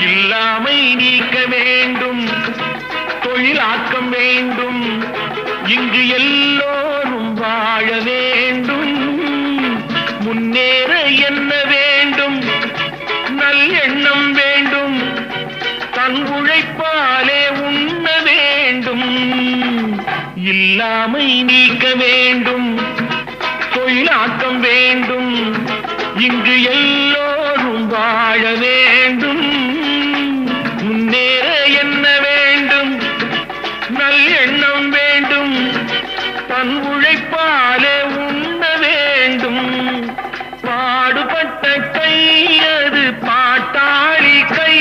இல்லாமை நீக்க வேண்டும், தொழிலாக்கம் வேண்டும், இங்கு எல்லோரும் வாழ வேண்டும். முன்னேற என்ன வேண்டும், நல்லெண்ணம் வேண்டும், தன் உழைப்பாலே உண்ண வேண்டும். இல்லாமை நீக்க வேண்டும், தொழிலாக்கம் வேண்டும், இங்கு எல்லோரும் வாழ வேண்டும். முன்னேற என்ன வேண்டும், நல்லெண்ணம் வேண்டும், தன் உழைப்பாலே உண்ண வேண்டும். பாடுபட்ட கை அது பாட்டாளி கை,